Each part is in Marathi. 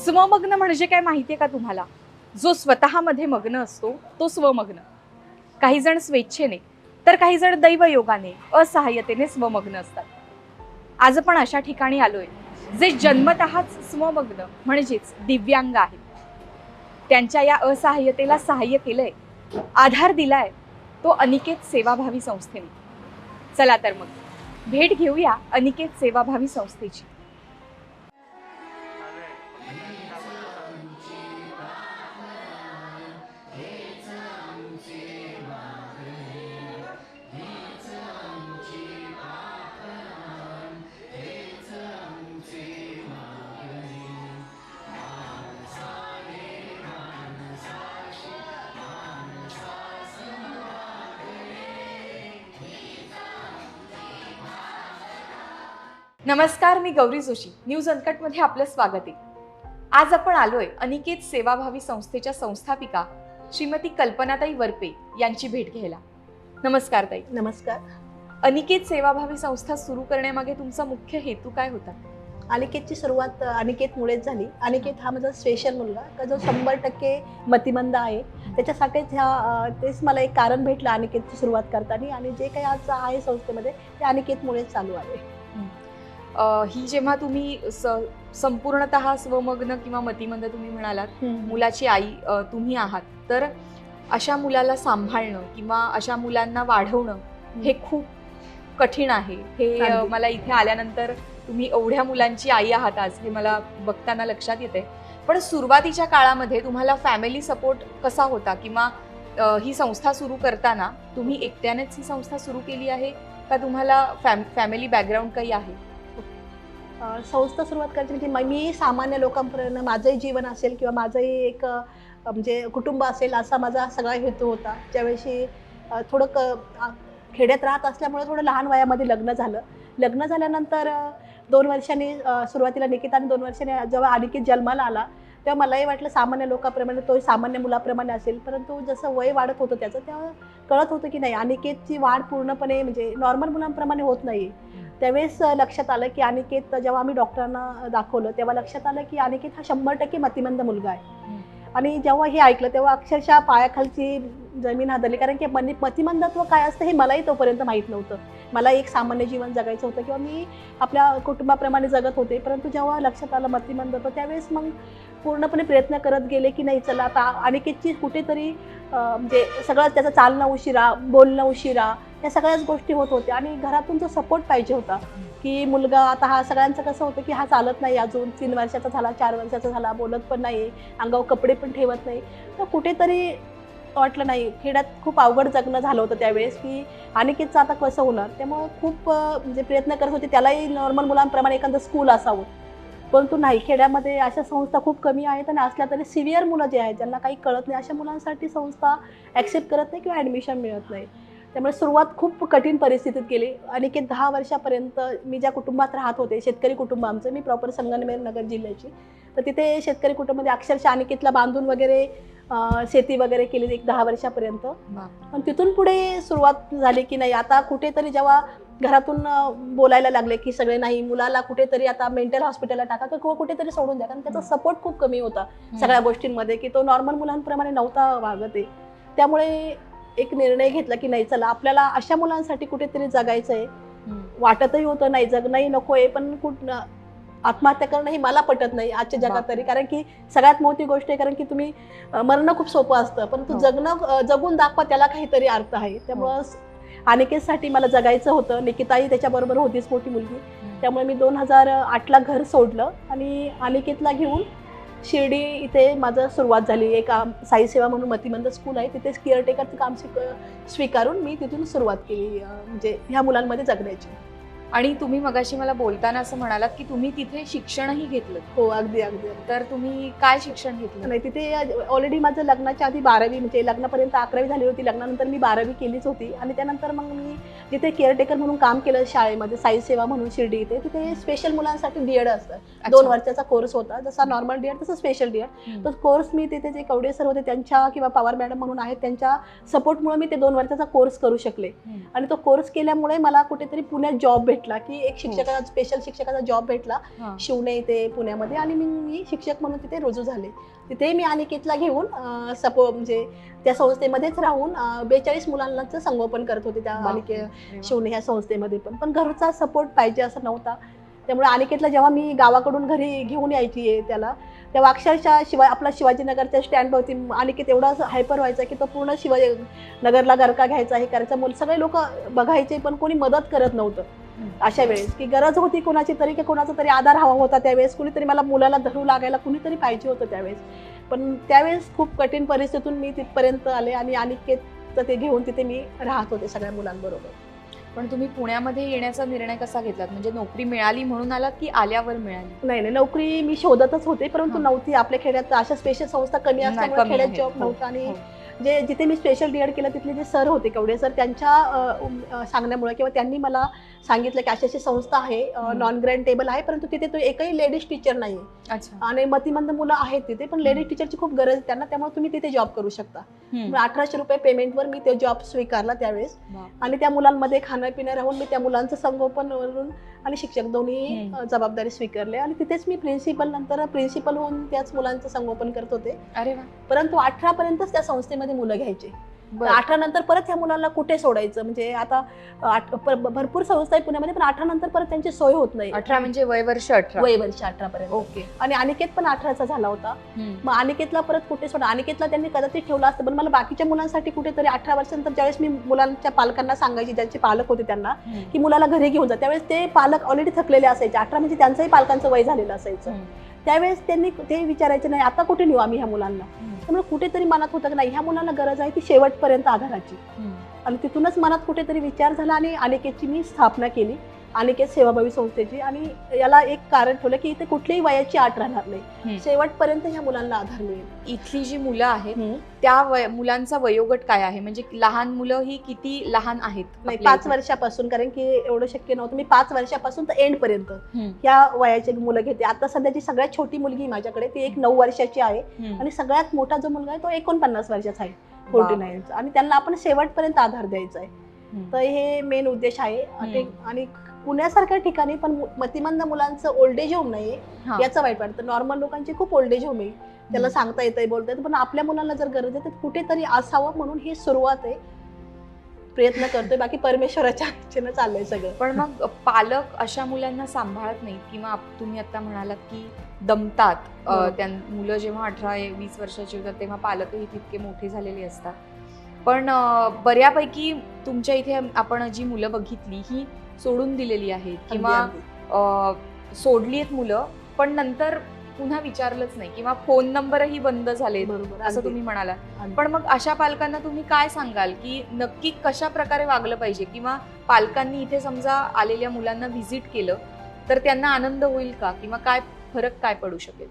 स्वमग्न म्हणजे काय माहितीये का तुम्हाला? जो स्वतःमध्ये मग्न असतो तो स्वमग्न. काही जण स्वेच्छेने तर काही जण दैवयोगाने असहाय्यतेने स्वमग्न असतात. आज आपण अशा ठिकाणी आलोय जे जन्मतःच स्वमग्न म्हणजेच दिव्यांग आहेत. त्यांच्या या असहाय्यतेला सहाय्य केलंय, आधार दिलाय तो अनिकेत सेवाभावी संस्थेने. चला तर मग भेट घेऊया अनिकेत सेवाभावी संस्थेची. नमस्कार, मी गौरी जोशी. न्यूज अनकटमध्ये आपलं स्वागत आहे. आज आपण आलोय अनिकेत सेवाभावी संस्थेच्या संस्थापिका श्रीमती कल्पनाताई वरपे यांची भेट घ्यायला. नमस्कार ताई. नमस्कार. अनिकेत सेवाभावी संस्था सुरू करण्यामागे तुमचा मुख्य हेतू काय होता? अनिकेतची सुरुवात अनिकेतमुळेच झाली. अनिकेत हा माझा स्पेशल मुलगा का जो 100% मतिमंद आहे. त्याच्यासाठीच तेच मला एक कारण भेटलं अनिकेतची सुरुवात करताना, आणि जे काही आज आहे संस्थेमध्ये ते अनिकेतमुळेच चालू आहे. ही जेव्हा तुम्ही संपूर्णतः स्वमग्न किंवा मतिमंद तुम्ही म्हणालात, मुलाची आई तुम्ही आहात, तर अशा मुलाला सांभाळणं किंवा अशा मुलांना वाढवणं हे खूप कठीण आहे. हे मला इथे आल्यानंतर तुम्ही एवढ्या मुलांची आई आहात आज हे मला बघताना लक्षात येते. पण सुरुवातीच्या काळामध्ये तुम्हाला फॅमिली सपोर्ट कसा होता, किंवा ही संस्था सुरू करताना तुम्ही एकट्यानेच ही संस्था सुरू केली आहे का तुम्हाला फॅमिली बॅकग्राऊंड काही आहे? संस्था सुरुवात करायची म्हणजे मी सामान्य लोकांपर्यंत माझंही जीवन असेल किंवा माझंही एक म्हणजे कुटुंब असेल असा माझा सगळा हेतू होता. ज्यावेळी थोडं खेड्यात राहत असल्यामुळे थोडं लहान वयामध्ये लग्न झालं. लग्न झाल्यानंतर 2 वर्षांनी सुरुवातीला निकिताने 2 वर्षांनी जेव्हा अनिकेत जन्माला आला तेव्हा मलाही वाटलं सामान्य लोकांप्रमाणे तो सामान्य मुलाप्रमाणे असेल, परंतु जसं वय वाढत होतं त्याचं तेव्हा कळत होतं की नाही, अनिकेतची वाढ पूर्णपणे म्हणजे नॉर्मल मुलांप्रमाणे होत नाही. त्यावेळेस लक्षात आलं की अनिकेत, जेव्हा आम्ही डॉक्टरांना दाखवलं तेव्हा लक्षात आलं की अनिकेत हा 100% मतिमंद मुलगा आहे. आणि जेव्हा हे ऐकलं तेव्हा अक्षरशः पायाखालची जमीन हादरली, कारण की मतिमंदत्व काय असतं हे मलाही तोपर्यंत माहीत नव्हतं. मला एक सामान्य जीवन जगायचं होतं किंवा मी आपल्या कुटुंबाप्रमाणे जगत होते, परंतु जेव्हा लक्षात आलं मतिमंदत्व त्यावेळेस मग पूर्णपणे प्रयत्न करत गेले की नाही चला आता अनिकेतची कुठेतरी म्हणजे सगळं त्याचं चालणं उशिरा, बोलणं उशिरा, या सगळ्याच गोष्टी होत होत्या. आणि घरातून जो सपोर्ट पाहिजे होता की मुलगा आता हा सगळ्यांचं कसं होतं की हा चालत नाही, अजून 3 वर्षाचा झाला, 4 वर्षाचा झाला, बोलत पण नाही, अंगावर कपडे पण ठेवत नाही, तर कुठेतरी वाटलं नाही. खेड्यात खूप अवघड जगणं झालं होतं त्यावेळेस की अनिकेतचं आता कसं होणार. त्यामुळं खूप म्हणजे प्रयत्न करत होते त्यालाही नॉर्मल मुलांप्रमाणे एखादं स्कूल असावं, परंतु नाही, खेड्यामध्ये अशा संस्था खूप कमी आहेत. आणि असल्या तरी सिव्हिअर मुलं जे आहेत ज्यांना काही कळत नाही अशा मुलांसाठी संस्था ॲक्सेप्ट करत नाही किंवा ॲडमिशन मिळत नाही. त्यामुळे सुरुवात खूप कठीण परिस्थितीत गेली. अनिकेत 10 वर्षापर्यंत मी ज्या कुटुंबात राहत होते, शेतकरी कुटुंब आमचं, मी प्रॉपर संगमनेर नगर जिल्ह्याची, तर तिथे शेतकरी कुटुंबामध्ये अक्षरशः अनिकेतला बांधून वगैरे शेती वगैरे केली एक 10 वर्षापर्यंत. पण तिथून पुढे सुरुवात झाली की नाही आता कुठेतरी जेव्हा घरातून बोलायला लागले की सगळे नाही, मुलाला कुठेतरी आता मेंटल हॉस्पिटलला टाका किंवा कुठेतरी सोडून द्या, कारण त्याचा सपोर्ट खूप कमी होता सगळ्या गोष्टींमध्ये, की तो नॉर्मल मुलांप्रमाणे नव्हता वागत आहे. त्यामुळे एक निर्णय घेतला की नाही चला आपल्याला अशा मुलांसाठी कुठेतरी जगायचं आहे. वाटतही होतं नाही जगणंही नको आहे, पण आत्महत्या करणं ही मला पटत नाही आजच्या जगात तरी, कारण की सगळ्यात मोठी गोष्ट आहे, कारण की तुम्ही मरणं खूप सोपं असतं पण तू जगून दाखवा, त्याला काहीतरी अर्थ आहे. त्यामुळं अनिकेतसाठी मला जगायचं होतं. निकिताही त्याच्याबरोबर होतीच मोठी मुलगी. त्यामुळे मी 2008ला घर सोडलं आणि अनिकेतला घेऊन शिर्डी इथे माझं सुरुवात झाली. एक साई सेवा म्हणून मतिमंद स्कूल आहे, तिथे केअरटेकरचं काम स्वीकारून मी तिथून सुरुवात केली म्हणजे ह्या मुलांमध्ये जगण्याची. आणि तुम्ही मगाशी मला बोलताना असं म्हणालात की तुम्ही तिथे शिक्षणही घेतलं. हो, अगदी अगदी. तर तुम्ही काय शिक्षण घेतलं? नाही, तिथे ऑलरेडी माझं लग्नाच्या आधी 12वी म्हणजे लग्नापर्यंत 11वी झाली होती. लग्नानंतर मी 12वी केलीच होती. आणि त्यानंतर मग मी जिथे केअरटेकर म्हणून काम केलं शाळेमध्ये, साई सेवा म्हणून शिर्डी इथे, तिथे स्पेशल मुलांसाठी डीएड असतं. 2 वर्षाचा कोर्स होता, जसा नॉर्मल डीएड तसं स्पेशल डीएड. तो कोर्स मी तिथे जे कवडे सर होते त्यांच्या किंवा पवार मॅडम म्हणून आहेत त्यांच्या सपोर्टमुळे मी ते 2 वर्षाचा कोर्स करू शकले. आणि तो कोर्स केल्यामुळे मला कुठेतरी पुण्यात जॉब भेटला. भेटला की एक शिक्षकाचा स्पेशल शिक्षकाचा जॉब भेटला शिवणे इथे पुण्यामध्ये, आणि मी शिक्षक म्हणून तिथे रुजू झाले. तिथे मी अनिकेतला घेऊन म्हणजे त्या संस्थेमध्येच राहून 42 मुलांचं संगोपन करत होते त्या शिवणे ह्या संस्थेमध्ये. पण घरचा सपोर्ट पाहिजे असं नव्हता. त्यामुळे अनिकेतला जेव्हा मी गावाकडून घरी घेऊन यायची त्याला, तेव्हा अक्षरशः आपला शिवाजीनगरच्या स्टँडवरती अनिकेत एवढा हायपर व्हायचा की तो पूर्ण शिवाजीनगरला गरका घ्यायचा, हे करायचा. सगळे लोक बघायचे पण कोणी मदत करत नव्हतं. अशा वेळेस की गरज होती कोणाची तरी, की कोणाचा तरी आधार हवा होता त्यावेळेस, कुणीतरी मला मुलाला धरू लागायला कुणीतरी पाहिजे होतं त्यावेळेस. पण त्यावेळेस खूप कठीण परिस्थितीतून मी तिथपर्यंत आले आणि अनिकेतचं ते घेऊन तिथे मी राहत होते सगळ्या मुलांबरोबर. पण तुम्ही पुण्यामध्ये येण्याचा निर्णय कसा घेतलात? म्हणजे नोकरी मिळाली म्हणून आलात की आल्यावर मिळाली? नाही, नोकरी मी शोधतच होते, परंतु नव्हती. आपल्या खेड्यात अशा स्पेशल संस्था कमी असल्यामुळे खेड्यात जॉब नव्हता. आणि जिथे मी स्पेशल डीएड केलं तिथले जे सर होते कवडे सर, त्यांच्या सांगण्यामुळे किंवा त्यांनी मला सांगितलं की अशी संस्था आहे, नॉन ग्रँटेबल आहे, परंतु तिथे तो एकही लेडीज टीचर नाही आणि मतिमंद मुलं आहेत तिथे, पण लेडीज टीचरची खूप गरज आहे त्यांना, त्यामुळे तुम्ही तिथे जॉब करू शकता. 1800 रुपये पेमेंटवर मी ते जॉब स्वीकारला त्यावेळेस. आणि त्या मुलांमध्ये खाणं पिणं राहून मी त्या मुलांचं संगोपन वरून आणि शिक्षक दोन्ही जबाबदारी स्वीकारले. आणि तिथेच मी नंतर प्रिन्सिपल होऊन त्याच मुलांचं संगोपन करत होते. अरे वा. परंतु 18 पर्यंतच त्या संस्थेमध्ये मुलं घ्यायचे. 18 नंतर परत ह्या मुलांना कुठे सोडायचं? म्हणजे आता भरपूर संस्था आहे पुण्यामध्ये, पण 18 नंतर परत त्यांची सोय होत नाही. 18 म्हणजे वयवर्ष 18 पर्यंत. ओके. आणि अनिकेत पण 18चा झाला होता. मग अनिकेतला परत कुठे सोडा? अनिकेतला त्यांनी कदाचित ठेवला असतं, पण मला बाकीच्या मुलांसाठी कुठेतरी 18 वर्षानंतर ज्यावेळेस मी मुलांच्या पालकांना सांगायची, ज्यांचे पालक होते त्यांना, की मुलाला घरी घेऊन जा, त्यावेळेस ते पालक ऑलरेडी थकलेले असायचे. 18 म्हणजे त्यांचंही पालकांचं वय झालेलं असायचं. त्यावेळेस त्यांनी ते विचारायचे, नाही आता कुठे नेऊ आम्ही ह्या मुलांना? त्यामुळे कुठेतरी मनात होतं की नाही, ह्या मुलांना गरज आहे ती शेवटपर्यंत आधाराची. आणि तिथूनच मनात कुठेतरी विचार झाला आणि अनिकेतची मी स्थापना केली, अनिकेत सेवाभावी संस्थेची. आणि याला एक कारण ठेवलं की इथे कुठल्याही वयाची अट राहणार नाही, शेवटपर्यंत ह्या मुलांना आधार मिळेल. इथली जी मुलं आहेत त्या मुलांचा वयोगट काय आहे? म्हणजे लहान मुलं ही किती लहान आहेत? नाही, 5 वर्षापासून, कारण की एवढं शक्य नव्हतं. मी 5 वर्षापासून तर एंड पर्यंत या वयाची मुलं घेते. आता सध्याची सगळ्यात छोटी मुलगी माझ्याकडे ती एक 9 वर्षाची आहे. आणि सगळ्यात मोठा जो मुलगा आहे तो 49 वर्षाचा आहे, 49. आणि त्यांना आपण शेवटपर्यंत आधार द्यायचा आहे. तर हे मेन उद्देश आहे. आणि पुण्यासारख्या ठिकाणी पण मतिमंद मुलांचं ओल्ड एज होम नाही याचं वाईट वाटतं. नॉर्मल लोकांची खूप ओल्ड एज होम आहे, त्याला सांगता येतंय, बोलता येतं, पण आपल्या मुलांना जर गरज आहे तर कुठेतरी असावं, म्हणून ही सुरुवात आहे. प्रयत्न करतोय, बाकी परमेश्वराच्या इच्छेनं चाललंय सगळं. पण मग पालक अशा मुलांना सांभाळत नाहीत किंवा तुम्ही आता म्हणालात की दमतात. त्या मुलं जेव्हा 18-20 वर्षाची होतात तेव्हा पालकही तितके मोठे झालेले असतात. पण बऱ्यापैकी तुमच्या इथे आपण जी मुलं बघितली ही सोडून दिलेली आहेत किंवा सोडली आहेत मुलं, पण नंतर पुन्हा विचारलंच नाही किंवा फोन नंबरही बंद झाले, असं तुम्ही म्हणाला. पण मग अशा पालकांना तुम्ही काय सांगाल की नक्की कशा प्रकारे वागलं पाहिजे? किंवा पालकांनी इथे समजा आलेल्या मुलांना व्हिजिट केलं तर त्यांना आनंद होईल का? किंवा काय फरक काय पडू शकेल?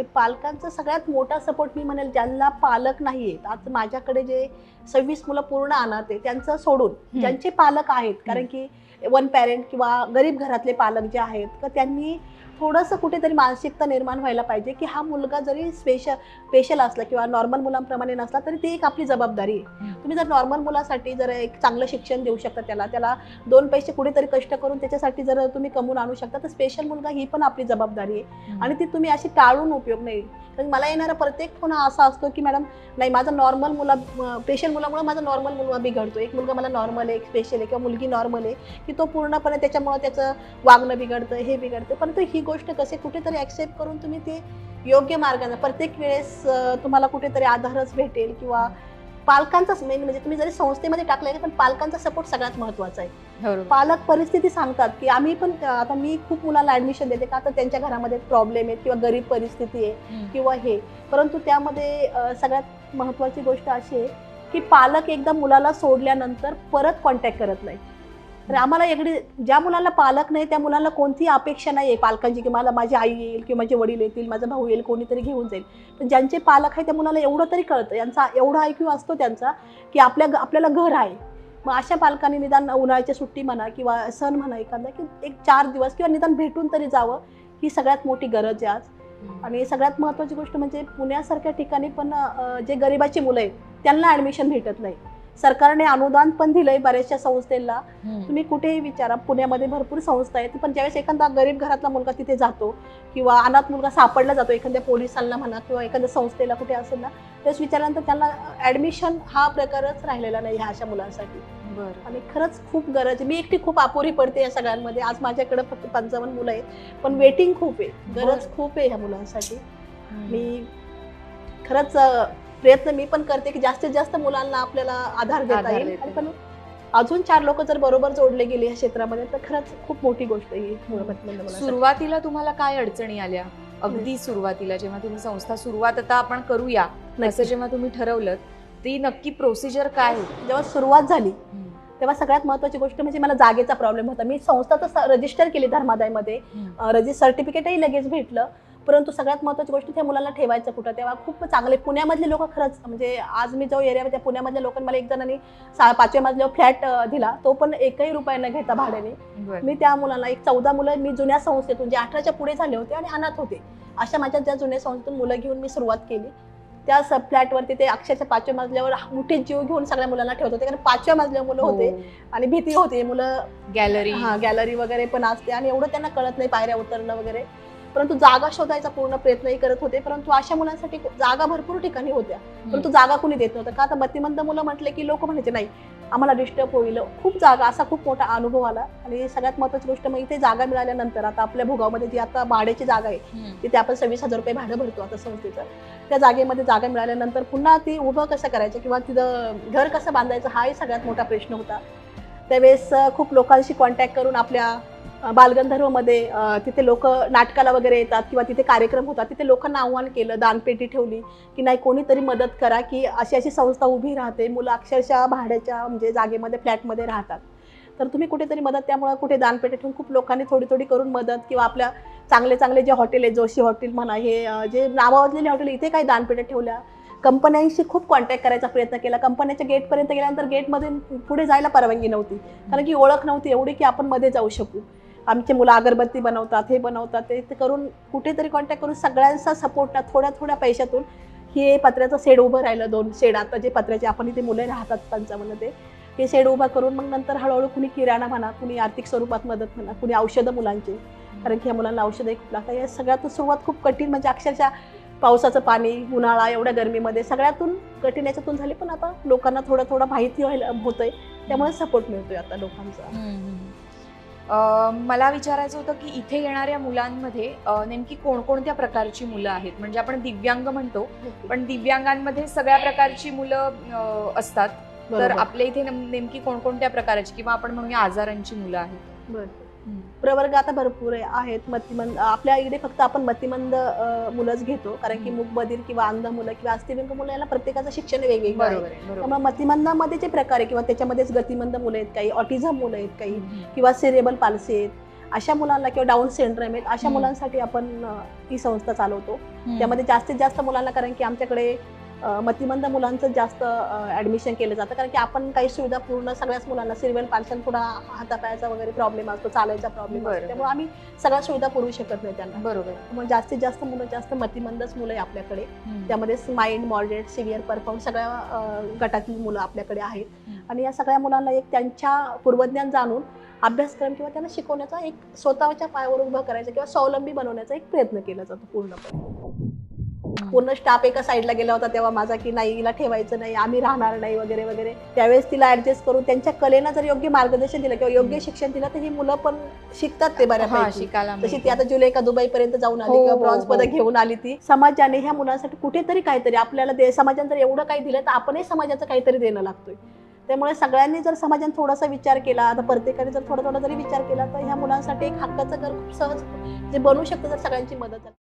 पालकांचा सगळ्यात मोठा सपोर्ट मी म्हणेल, ज्यांना पालक नाहीयेत. आज माझ्याकडे जे 26 मुलं पूर्ण अनाथ आहे त्यांचं सोडून ज्यांचे पालक आहेत, कारण की 1 पॅरेंट किंवा गरीब घरातले पालक जे आहेत, तर त्यांनी थोडंसं कुठेतरी मानसिकता निर्माण व्हायला पाहिजे की हा मुलगा जरी स्पेशल असला किंवा नॉर्मल मुलांप्रमाणे नसला तरी ती एक आपली जबाबदारी आहे. तुम्ही जर नॉर्मल मुलासाठी जर एक चांगलं शिक्षण देऊ शकता, त्याला 2 पैसे कुठेतरी कष्ट करून त्याच्यासाठी जर तुम्ही कमवून आणू शकता, तर स्पेशल मुलगा ही पण आपली जबाबदारी आहे. आणि ती तुम्ही अशी टाळून उपयोग नाही. कारण मला येणारा प्रत्येक फोन असा असतो की मॅडम नाही, माझा नॉर्मल स्पेशल मुलामुळे माझा नॉर्मल मुलगा बिघडतो. एक मुलगा मला नॉर्मल आहे, एक स्पेशल आहे, किंवा मुलगी नॉर्मल आहे की तो पूर्णपणे त्याच्यामुळे त्याचं वागणं बिघडतं, हे बिघडतं. परंतु ही गोष्ट कसे कुठेतरी ऍक्सेप्ट करून तुम्ही ते योग्य मार्गाने प्रत्येक वेळेस तुम्हाला कुठेतरी आधारच भेटेल. किंवा पालकांचाच मेन म्हणजे तुम्ही जरी संस्थेमध्ये टाकलंय पण पालकांचा सपोर्ट सगळ्यात महत्वाचा आहे. पालक परिस्थिती सांगतात की आम्ही पण, आता मी खूप मुलांना ऍडमिशन देते का तर त्यांच्या घरामध्ये प्रॉब्लेम आहेत किंवा गरीब परिस्थिती आहे किंवा हे, परंतु त्यामध्ये सगळ्यात महत्वाची गोष्ट अशी आहे की पालक एकदा मुलाला सोडल्यानंतर परत कॉन्टॅक्ट करत नाही. तर आम्हाला इकडे ज्या मुलांना पालक नाही त्या मुलांना कोणतीही अपेक्षा नाही आहे पालकांची की मला माझी आई येईल किंवा माझे वडील येतील, माझा भाऊ येईल, कोणीतरी घेऊन जाईल. पण ज्यांचे पालक आहे त्या मुलाला एवढं तरी कळतं, यांचा एवढा IQ असतो त्यांचा की आपल्याला घर आहे. मग अशा पालकांनी निदान उन्हाळ्याची सुट्टी म्हणा किंवा सण म्हणा एखादा की एक 4 दिवस किंवा निदान भेटून तरी जावं, ही सगळ्यात मोठी गरज आहे आज. आणि सगळ्यात महत्त्वाची गोष्ट म्हणजे पुण्यासारख्या ठिकाणी पण जे गरिबाची मुलं आहेत त्यांना ॲडमिशन भेटत नाही. सरकारने अनुदान पण दिलंय बऱ्याचशा संस्थेला. तुम्ही कुठेही विचारा, पुण्यामध्ये भरपूर संस्था आहेत, पण ज्यावेळेस एखादा गरीब घरातला मुलगा तिथे जातो किंवा अनाथ मुलगा सापडला जातो एखाद्या पोलिसांना म्हणा किंवा एखाद्या संस्थेला कुठे असेल ना, त्यावेळेस विचारल्यानंतर त्यांना ऍडमिशन हा प्रकारच राहिलेला नाही ह्या अशा मुलांसाठी. आणि खरंच खूप गरज आहे. मी एकटी खूप अपुरी पडते या सगळ्यांमध्ये. आज माझ्याकडे फक्त 55 मुलं आहेत, पण वेटिंग खूप आहे, गरज खूप आहे ह्या मुलांसाठी. मी खरंच प्रयत्न मी पण करते की जास्तीत जास्त मुलांना आपल्याला आधार देता येईल. पण अजून 4 लोक जर बरोबर जोडले गेले या क्षेत्रामध्ये तर खरंच खूप मोठी गोष्ट आहे. सुरुवातीला तुम्हाला काय अडचणी आल्या? अगदी सुरुवातीला जेव्हा तुम्ही संस्था सुरुवात आता आपण करूया असं जेव्हा तुम्ही ठरवलं, ती नक्की प्रोसिजर काय होती? जेव्हा सुरुवात झाली तेव्हा सगळ्यात महत्त्वाची गोष्ट म्हणजे मला जागेचा प्रॉब्लेम होता. मी संस्था तर रजिस्टर केली धर्मादायमध्ये, सर्टिफिकेटही लगेच भेटलं, परंतु सगळ्यात महत्त्वाची गोष्ट त्या मुलाला ठेवायचं कुठं. तेव्हा खूप चांगले पुण्यामधले लोक खरंच म्हणजे आज मी जो एरियामध्ये त्या पुण्यामधल्या लोकांनी मला एक जणांनी 5व्या मजल्यावर फ्लॅट दिला, तो पण 1ही रुपया न घेता भाड्याने. मी त्या मुलांना 14 मुलं मी जुन्या संस्थेतून जे 18च्या पुढे झाले होते आणि अनाथ होते अशा माझ्या ज्या जुन्या संस्थेतून मुलं घेऊन मी सुरुवात केली. त्या सब फ्लॅटवरती ते अक्षरशः 5व्या मजल्यावर मोठे जीव घेऊन सगळ्या मुलांना ठेवत होते, कारण 5व्या मजल्यावर मुलं होते आणि भीती होती. मुलं गॅलरी वगैरे पण असते आणि एवढं त्यांना कळत नाही पायऱ्या उतरणं वगैरे, परंतु जागा शोधायचा पूर्ण प्रयत्नही करत होते. परंतु अशा मुलांसाठी जागा भरपूर ठिकाणी होत्या, परंतु जागा कुणी देत नव्हतं. का तर मतिमंद मुलं म्हटले की लोक म्हणायचे नाही आम्हाला डिस्टर्ब होईल. खूप जागा, असा खूप मोठा अनुभव आला. आणि सगळ्यात महत्त्वाची गोष्ट मग इथे जागा मिळाल्यानंतर आता आपल्या भोगावमध्ये जी आता भाड्याची जागा आहे तिथे आपण 26,000 रुपये भाडं भरतो आता संस्थेचं. त्या जागेमध्ये जागा मिळाल्यानंतर पुन्हा ती उभं कसं करायचं किंवा तिथं घर कसं बांधायचं हाही सगळ्यात मोठा प्रश्न होता. त्यावेळेस खूप लोकांशी कॉन्टॅक्ट करून आपल्या बालगंधर्वमध्ये तिथे लोक नाटकाला वगैरे येतात किंवा तिथे कार्यक्रम होतात, तिथे लोकांना आव्हान केलं, दानपेटी ठेवली की नाही कोणीतरी मदत करा की अशी अशी संस्था उभी राहते, मुलं अक्षरशः भाड्याच्या म्हणजे जागेमध्ये फ्लॅटमध्ये राहतात, तर तुम्ही कुठेतरी मदत. त्यामुळे कुठे दानपेटी ठेवून खूप लोकांनी थोडी थोडी करून मदत किंवा आपल्या चांगले चांगले जे हॉटेल आहे, जोशी हॉटेल म्हणा, हे जे नावाजलेले हॉटेल, इथे काही दानपेट्या ठेवल्या. कंपन्यांशी खूप कॉन्टॅक्ट करायचा प्रयत्न केला. कंपन्याच्या गेटपर्यंत गेल्यानंतर गेटमध्ये पुढे जायला परवानगी नव्हती, कारण की ओळख नव्हती एवढी की आपण मध्ये जाऊ शकू. आमचे मुलं अगरबत्ती बनवतात, हे बनवतात, ते करून कुठेतरी कॉन्टॅक्ट करून सगळ्यांचा सपोर्ट थोड्या थोड्या पैशातून हे पत्र्याचं शेड उभं राहिलं. 2 शेड आता जे पत्र्याचे आपण इथे मुलं राहतात 55 ते शेड उभा करून मग नंतर हळूहळू कुणी किराणा म्हणा, कुणी आर्थिक स्वरूपात मदत म्हणा, कुणी औषधं मुलांचे, कारण की ह्या मुलांना औषधं खूप लागतात. या सगळ्यातून सुरुवात खूप कठीण म्हणजे अक्षरशः पावसाचं पाणी, उन्हाळा, एवढ्या गरमीमध्ये सगळ्यातून कठीण याच्यातून झाली. पण आता लोकांना थोडं माहिती होतंय, त्यामुळे सपोर्ट मिळतोय आता लोकांचा. मला विचारायचं होतं की इथे येणाऱ्या मुलांमध्ये नेमकी कोणकोणत्या प्रकारची मुलं आहेत? म्हणजे आपण दिव्यांग म्हणतो, पण दिव्यांगांमध्ये सगळ्या प्रकारची मुलं असतात, तर आपल्या इथे नेमकी कोणकोणत्या प्रकारची किंवा आपण म्हणूया आजारांची मुलं आहेत? प्रवर्ग आता भरपूर आहेत. मतिमंद आपल्या इकडे फक्त आपण मतिमंद मुलंच घेतो, कारण की मूकबधीर किंवा अंध मुलं किंवा अस्थिव्यंग मुलं याला प्रत्येकाचं शिक्षण वेगवेगळं आहे. त्यामुळे मतिमंदामध्ये जे प्रकार आहे किंवा त्याच्यामध्येच गतिमंद मुलं आहेत, काही ऑटिझम मुलं आहेत, काही किंवा सेरेबल पाल्सी आहेत, अशा मुलांना किंवा डाऊन सिंड्रोम आहेत, अशा मुलांसाठी आपण ही संस्था चालवतो. त्यामध्ये जास्तीत जास्त मुलांना, कारण की आमच्याकडे मतिमंद मुलांचं जास्त ॲडमिशन केलं जातं, कारण की आपण काही सुविधा पूर्ण सगळ्याच मुलांना, सिरियल पाल्सन थोडा हातापायाचा वगैरे प्रॉब्लेम असतो, चालायचा प्रॉब्लेम असतो, त्यामुळे आम्ही सगळ्या सुविधा पुरवू शकत नाही त्यांना. बरोबर. मग जास्तीत जास्त मुलं जास्त मतिमंदच मुलं आहे आपल्याकडे. त्यामध्ये माइंड, मॉडरेट, सिव्हिअर, परफॉर्म सगळ्या गटातली मुलं आपल्याकडे आहेत. आणि या सगळ्या मुलांना एक त्यांच्या पूर्वज्ञान जाणून अभ्यासक्रम किंवा त्यांना शिकवण्याचा, एक स्वतःच्या पायावर उभं करायचा किंवा स्वावलंबी बनवण्याचा एक प्रयत्न केला जातो पूर्णपणे. पूर्ण स्टाफ एका साईडला गेला होता तेव्हा माझा की नाही हिला ठेवायचं नाही, आम्ही राहणार नाही वगैरे वगैरे. त्यावेळेस तिला ऍडजस्ट करून त्यांच्या कलेनं जर योग्य मार्गदर्शन दिलं किंवा योग्य शिक्षण दिलं तर ही मुलं पण शिकतात ते बऱ्यापैकी. तशी ती आता जुलै का दुबई पर्यंत जाऊन आली किंवा ब्रॉन्झ पदक घेऊन आली. ती समाजाने ह्या मुलांसाठी कुठेतरी काहीतरी आपल्याला समाजाने जर एवढं काही दिलं तर आपणही समाजाचं काहीतरी देणं लागतोय. त्यामुळे सगळ्यांनी जर समाजाने थोडासा विचार केला, आता प्रत्येकाने जर थोडा थोडा जरी विचार केला तर ह्या मुलांसाठी एक हक्काचं घर खूप सहज जे बनवू शकतं जर सगळ्यांची मदत झाली.